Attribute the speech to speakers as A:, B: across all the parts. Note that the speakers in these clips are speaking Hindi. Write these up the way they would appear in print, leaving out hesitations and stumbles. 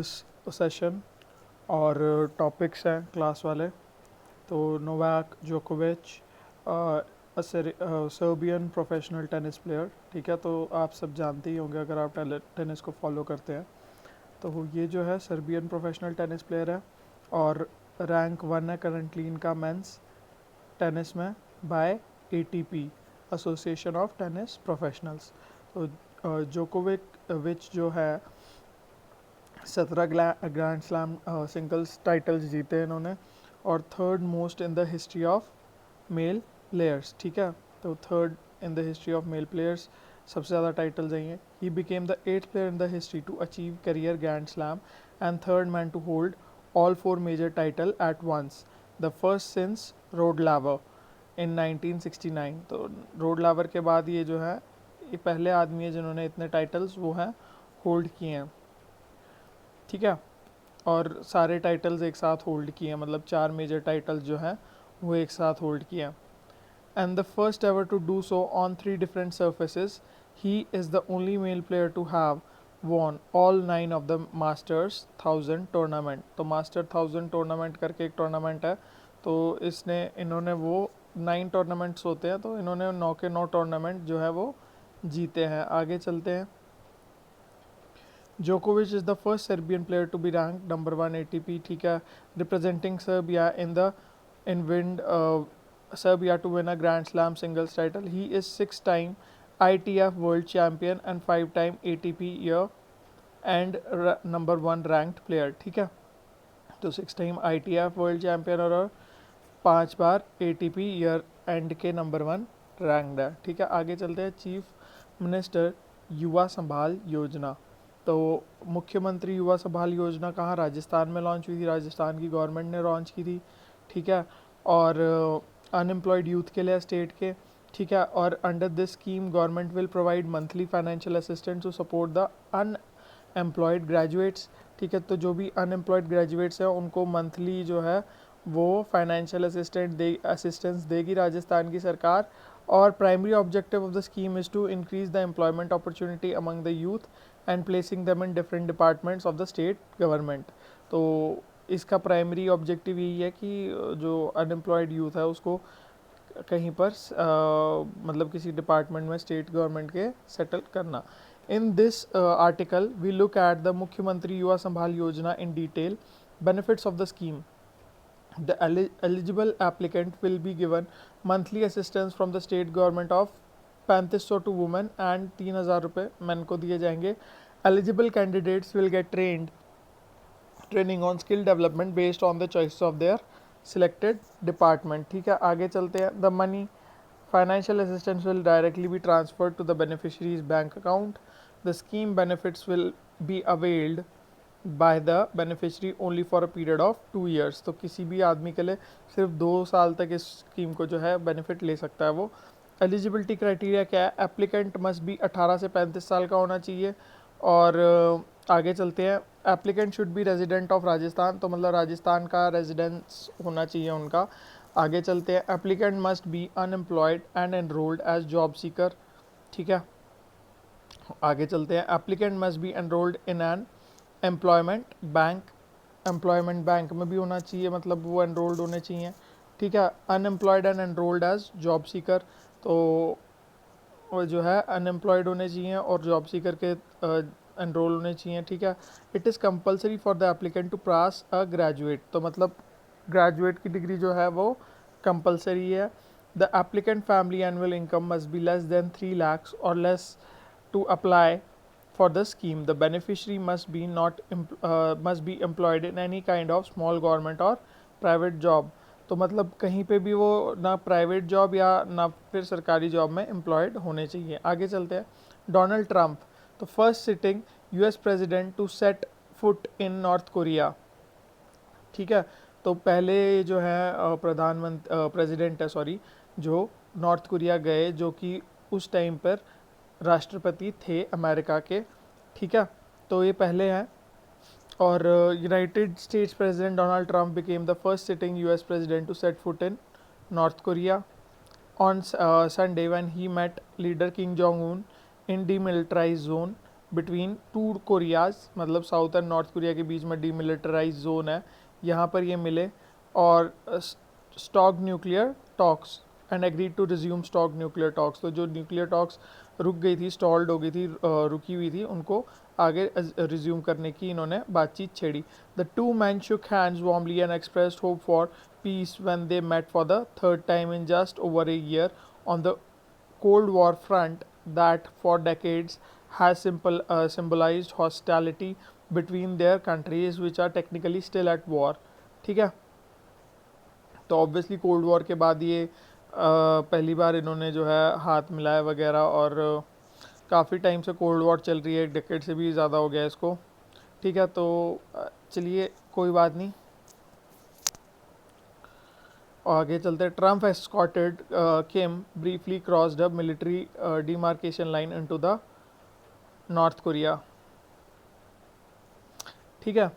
A: सेशन और टॉपिक्स हैं क्लास वाले। तो नोवाक जोकोविच सर्बियन प्रोफेशनल टेनिस प्लेयर, ठीक है। तो आप सब जानते ही होंगे अगर आप टेनिस को फॉलो करते हैं। तो ये जो है सर्बियन प्रोफेशनल टेनिस प्लेयर है और रैंक 1 है करंटली इनका मेंस टेनिस में by ATP, association of tennis professionals. तो जोकोविच जो है 17 ग्रैंड स्लैम सिंगल्स टाइटल्स जीते हैं इन्होंने और third most in the history of male players, ठीक है। तो third in the history of male players, सबसे ज़्यादा टाइटल्स हैं ये। He became the 8th player in the history to achieve career grand slam and third man to hold all 4 major title at once, the first since Rod Laver in 1969। तो रोड लावर के बाद ये जो है ये पहले आदमी है जिन्होंने इतने टाइटल्स वो हैं होल्ड किए हैं, ठीक है। और सारे टाइटल्स एक साथ होल्ड किए हैं, मतलब 4 मेजर टाइटल्स जो हैं वो एक साथ होल्ड किए हैं। And the first ever to do so on 3 different surfaces, he is the only male player to have won all 9 of the masters 1000 tournament. तो मास्टर 1000 टूर्नामेंट करके एक टूर्नामेंट है, तो इन्होंने वो 9 टूर्नामेंट्स होते हैं, तो इन्होंने 9 के 9 टूर्नामेंट जो है वो जीते हैं। आगे चलते हैं। Djokovic is the first Serbian player to be ranked number 1 ATP, ठीक है, representing Serbia in Serbia to win a Grand Slam singles title. He is 6-time ITF World Champion and 5-time ATP year and number 1 ranked player, ठीक है। तो 6-time ITF World Champion और 5 बार ATP ईयर एंड के नंबर 1 रैंक्ड है, ठीक है। आगे चलते हैं। चीफ मिनिस्टर युवा संभाल योजना। तो मुख्यमंत्री युवा संभाल योजना कहाँ, राजस्थान में लॉन्च हुई थी, राजस्थान की गवर्नमेंट ने लॉन्च की थी, ठीक है। और अनएम्प्लॉयड यूथ के लिए स्टेट के, ठीक है। और under this scheme government will provide monthly financial assistance to support the unemployed graduates, ठीक है। तो जो भी अनएम्प्लॉयड ग्रेजुएट्स हैं उनको मंथली जो है वो फाइनेंशियल असिस्टेंस देगी राजस्थान की सरकार। और primary objective of the scheme is to increase the employment opportunity among the youth and placing them in different departments of the state government. तो इसका प्राइमरी ऑब्जेक्टिव यही है कि जो अनएम्प्लॉयड यूथ है उसको कहीं पर मतलब किसी डिपार्टमेंट में स्टेट गवर्नमेंट के सेटल करना। In this article we look at the मुख्यमंत्री युवा संभाल योजना in detail. Benefits of the scheme: the eligible applicant will be given monthly assistance from the state government of 3500 to women and 3000 रुपये मैन को दिए जाएंगे। eligible candidates will get training on skill development based on the choices of their selected department, ठीक है। आगे चलते हैं। the money financial assistance will directly be transferred to the beneficiary's bank account. the scheme benefits will be availed by the beneficiary only for a period of 2 years। तो किसी भी आदमी के लिए सिर्फ 2 साल तक इस स्कीम को जो है बेनिफिट ले सकता है वो। एलिजिबिलिटी क्राइटेरिया क्या है? एप्लीकेंट मस्ट बी 18 से 35 साल का होना चाहिए। और आगे चलते हैं। Applicant should be resident of Rajasthan, तो मतलब राजस्थान का रेजिडेंस होना चाहिए उनका। आगे चलते हैं। Applicant must be unemployed and enrolled as job seeker, ठीक है। आगे चलते हैं। Applicant must be enrolled in an employment bank में भी होना चाहिए, मतलब वो एनरोल्ड होने चाहिए, ठीक है। Unemployed and enrolled as job seeker, तो वो जो है अनएम्प्लॉयड होने चाहिए और जॉब सीकर के एनरोल होने चाहिए, ठीक है। It is compulsory for the applicant to pass a graduate, तो मतलब ग्रेजुएट की डिग्री जो है वो कंपलसरी है। The applicant family annual income must be less than 3 lakhs और less to apply for the scheme. The beneficiary must be employed in any kind of small government or private job. तो मतलब कहीं पे भी वो ना प्राइवेट जॉब या ना फिर सरकारी जॉब में एम्प्लॉयड होने चाहिए। आगे चलते हैं। डोनाल्ड ट्रंप, तो first sitting US president to set foot in North Korea, ठीक है। तो पहले जो है प्रेसिडेंट है जो नॉर्थ कोरिया गए, जो कि उस टाइम पर राष्ट्रपति थे अमेरिका के, ठीक है। तो ये पहले हैं। और United States president Donald Trump became the first sitting US president to set foot in North Korea on Sunday when he met leader Kim Jong Un in demilitarized zone between two Koreas, मतलब साउथ एंड नॉर्थ कोरिया के बीच में डीमिलिटराइज जोन है, यहाँ पर ये मिले और stock nuclear talks and agreed to resume stock nuclear talks. तो जो न्यूक्लियर टॉक्स रुक गई थी, स्टॉल्ड हो गई थी, रुकी हुई थी, उनको आगे रिज्यूम करने की इन्होंने बातचीत छेड़ी। The two man shook hands warmly and expressed hope for peace when they met for the third time in just over a year on the Cold War front that for decades has symbolized hostility between their countries which are technically still at war। ठीक है, तो ऑब्वियसली कोल्ड वॉर के बाद ये पहली बार इन्होंने जो है हाथ मिलाया वगैरह, और काफ़ी टाइम से कोल्ड वॉर चल रही है, एक डेकेड से भी ज़्यादा हो गया इसको। ठीक है, तो चलिए कोई बात नहीं, आगे चलते हैं। Trump escorted Kim briefly crossed a military demarcation line into the north Korea. ठीक है,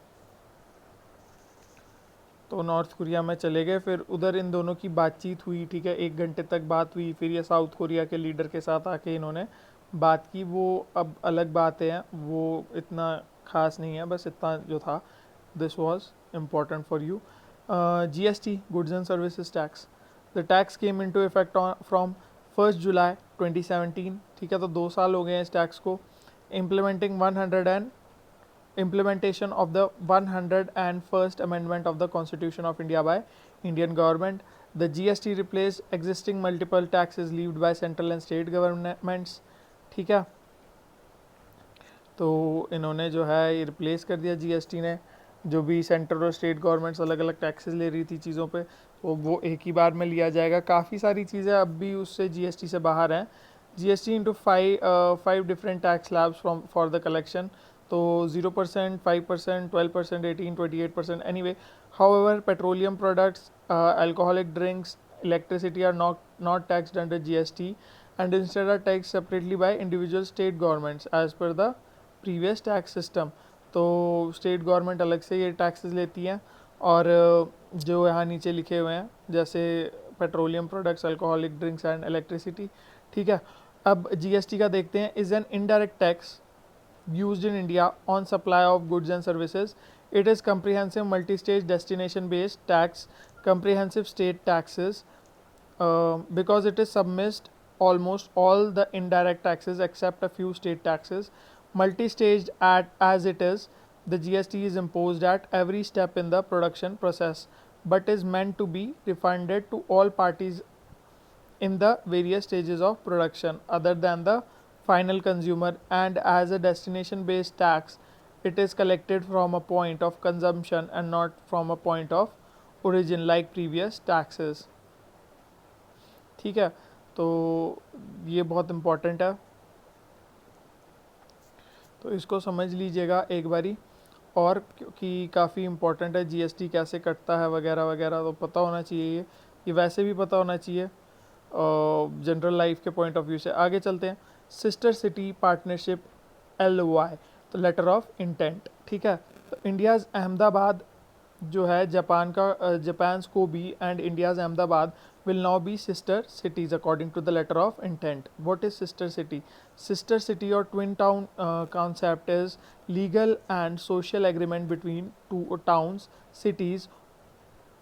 A: तो नॉर्थ कोरिया में चले गए, फिर उधर इन दोनों की बातचीत हुई। ठीक है, 1 घंटे तक बात हुई, फिर ये साउथ कोरिया के लीडर के साथ आके इन्होंने बात की। वो अब अलग बात है, वो इतना खास नहीं है, बस इतना जो था, this was important for you. GST, goods and services tax, the tax came into effect from 1 जुलाई 2017। ठीक है, तो 2 साल हो गए हैं इस टैक्स को। Implementation of the 101st Amendment of the Constitution of India by Indian government. The GST replaced existing multiple taxes levied by central and state governments। ठीक है, तो इन्होंने जो है ये रिप्लेस कर दिया GST ने, जो भी सेंट्रल और स्टेट गवर्नमेंट्स अलग अलग टैक्सेस ले रही थी चीज़ों पे, तो वो एक ही बार में लिया जाएगा। काफ़ी सारी चीज़ें अब भी उससे GST से बाहर हैं। GST into 5 different tax slabs from for the collection, तो 0%, 5%, 12%, 18%, 28%। Anyway, however petroleum products, alcoholic drinks, electricity are not taxed under GST and instead are taxed separately by individual state governments as per the previous tax system। तो स्टेट गवर्नमेंट अलग से ये टैक्सेस लेती हैं, और जो यहाँ नीचे लिखे हुए हैं जैसे petroleum products, alcoholic drinks and electricity. ठीक है, अब GST का देखते हैं। Is an indirect tax used in India on supply of goods and services। It is comprehensive multi-stage destination based tax, comprehensive state taxes, because it is submissed almost all the indirect taxes except a few state taxes। Multi-staged as it is, the GST is imposed at every step in the production process, but is meant to be refunded to all parties in the various stages of production other than the final consumer, and as a destination based tax it is collected from a point of consumption and not from a point of origin like previous taxes। ठीक है, तो ये बहुत इम्पोर्टेंट है, तो इसको समझ लीजिएगा एक बारी, और क्योंकि काफ़ी इम्पोर्टेंट है, GST कैसे कटता है वगैरह वगैरह, तो पता होना चाहिए। ये वैसे भी पता होना चाहिए जनरल लाइफ के पॉइंट ऑफ व्यू से। आगे चलते हैं। सिस्टर सिटी पार्टनरशिप LOI, तो लेटर ऑफ इंटेंट। ठीक है, तो इंडियाज़ अहमदाबाद जो है जापान्स को भी and India's Ahmedabad will now be sister cities according to the letter of intent। What is sister city? Sister city or twin town concept is legal and social agreement between two towns, cities,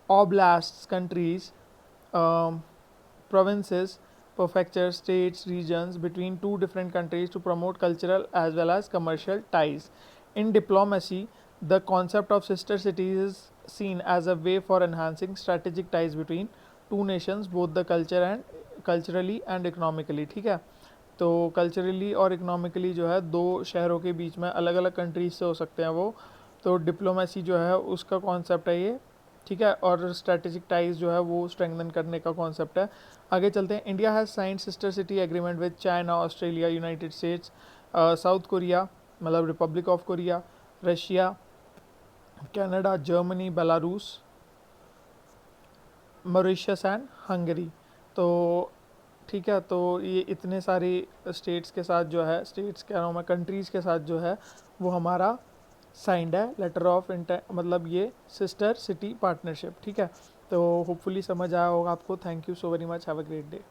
A: oblasts, countries, provinces, prefectures, states, regions, between two different countries to promote cultural as well as commercial ties। In diplomacy, the concept of sister cities is seen as a way for enhancing strategic ties between two nations both the culturally and economically. ठीक है, तो कल्चरली और इकोनॉमिकली जो है 2 शहरों के बीच में अलग अलग कंट्रीज से हो सकते हैं वो, तो डिप्लोमेसी जो है उसका कॉन्सेप्ट है ये। ठीक है, और स्ट्रेटेजिक टाइज जो है वो स्ट्रेंथन करने का कॉन्सेप्ट है। आगे चलते हैं। India has signed sister city agreement with China, Australia, United States, South Korea मतलब Republic of Korea, Russia, Canada, Germany, Belarus, Mauritius and Hungary. तो ठीक है, तो ये इतने सारी स्टेट्स के साथ जो है, स्टेट्स कह रहा हूँ मैं, कंट्रीज़ के साथ जो है वो हमारा साइंड है लेटर ऑफ इंटेंट, मतलब ये सिस्टर सिटी पार्टनरशिप। ठीक है, तो होपफुली समझ आया होगा आपको। Thank you so very much, have a great day.